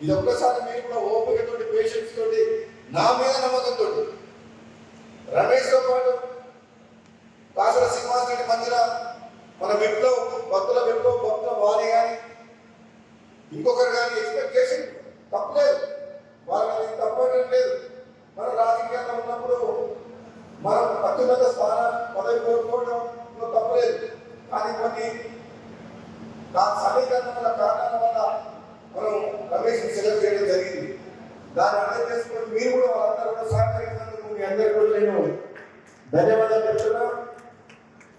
ఇది ఒక్కసారి మీరు కూడా ఓపికతోటి పేషెన్స్ తోటి నా మీద నమ్మకంతో రమేష్తో పాటు కాసర శ్రీనివాస్ రెడ్డి మధ్యన మన భక్తుల వాణి కానీ ఇంకొకరు కానీ ఎక్స్పెక్ట్ చేసి తప్పలేదు, వాళ్ళని తప్పడం లేదు. మన రాజకీయాల్లో ఉన్నప్పుడు మనం అత్యున్నత పదవి కోరుకోవడం తప్పలేదు. కానీ కొన్ని సమీకరణ వల్ల కారణాల వల్ల మనం రమేష్ని సెలెక్ట్ చేయడం జరిగింది. దాన్ని అర్థం చేసుకుని మీరు కూడా వాళ్ళందరూ కూడా సహకరించినందుకు మీ అందరికీ కూడా నేను ధన్యవాదాలు చెప్తున్నా.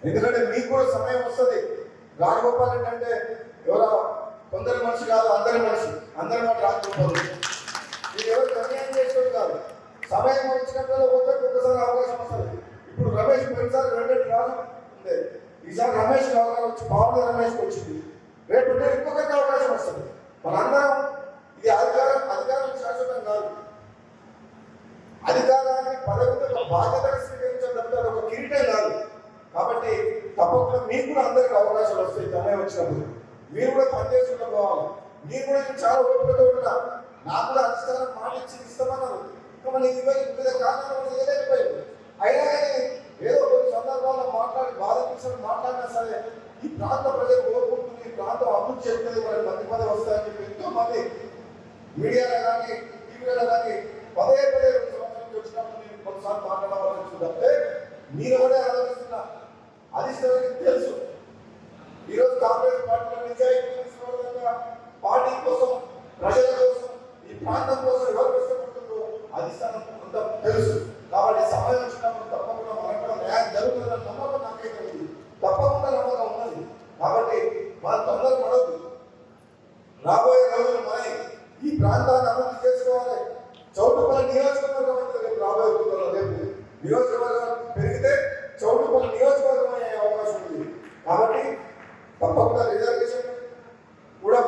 ఎందుకంటే మీకు కూడా సమయం వస్తుంది. రాజగోపాల్ రెడ్డి అంటే ఎవరో కొందరి మనిషి కాదు, అందరి మనిషి, అందరి మాట రాజగోపాల్ రెడ్డి. మీరు ఎవరు అన్యాయం చేసేది కాదు. సమయం వచ్చినప్పుడు ఒకసారి అవకాశం వస్తుంది. ఇప్పుడు రమేష్ పోయినసారి 2 రాజు ఉండేది, ఈసారి రమేష్ వచ్చి బాగుంది, రమేష్కి వచ్చింది. రేపు ఇంకొకరికి అవకాశం వస్తుంది. మనందరం ఇది అధికారం శాశ్వతం కాదు. అధికారాన్ని పదవితో బాధ్యతగా స్వీకరించడం ఒక కిరీటం కాదు. కాబట్టి తప్పకుండా మీకు కూడా అందరికి అవకాశాలు వస్తాయి. సమయం వచ్చినప్పుడు మీరు కూడా పనిచేసుకుంటూ పోవాలి. మీరు కూడా చాలా ఓపికతో ఉంటా. నాకు కూడా అధిష్టానం మాట ఇస్తామన్నారు. మళ్ళీ వివిధ కారణాలు చేయలేకపోయింది. అయినా కానీ ఏదో కొన్ని సందర్భాల్లో మాట్లాడినా సరే ఈ ప్రాంత ప్రజలు కోరుకుంటుంది, ఈ ప్రాంతం అభివృద్ధి చెందుతుంది, మనకి మంది వస్తాయని చెప్పి ఎంతో మంది మీడియాలో కానీ టీవీలో కానీ పదే 2 సంవత్సరాల నుంచి వచ్చినప్పుడు నేను కొన్నిసార్లు మాట్లాడాలని చూద్దాంటే మీరు కూడా ఆలోచిస్తున్నా. అధిష్టానానికి తెలుసు ఈరోజు కాంగ్రెస్ పార్టీలో నిజాయితీ పార్టీ కోసం, ప్రజల కోసం, ఈ ప్రాంతం కోసం ఎవరు కష్టపడుతుందో అధిష్టానం అంత తెలుసు. కాబట్టి సమయం వచ్చినప్పుడు తప్పకుండా మనకు కూడా న్యాయం జరుగుతుందన్న నమ్మకం నాకైతే ఉంది. తప్పకుండా నమ్మకం ఉన్నది. కాబట్టి మనం తొందర పడవద్దు. రాబోయే రోజులు మనకి ఈ ప్రాంతాన్ని అభివృద్ధి చేసుకోవాలి. చౌటుపల్లి నియోజకవర్గం అయితే రేపు రాబోయే రోజుల్లో రేపు నియోజకవర్గం పెరిగితే చౌటుపల్లి నియోజకవర్గం అయ్యే అవకాశం ఉంది. కాబట్టి తప్పకుండా రిజర్వేషన్ కూడా.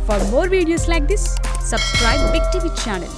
For more videos like this, subscribe Big TV channel.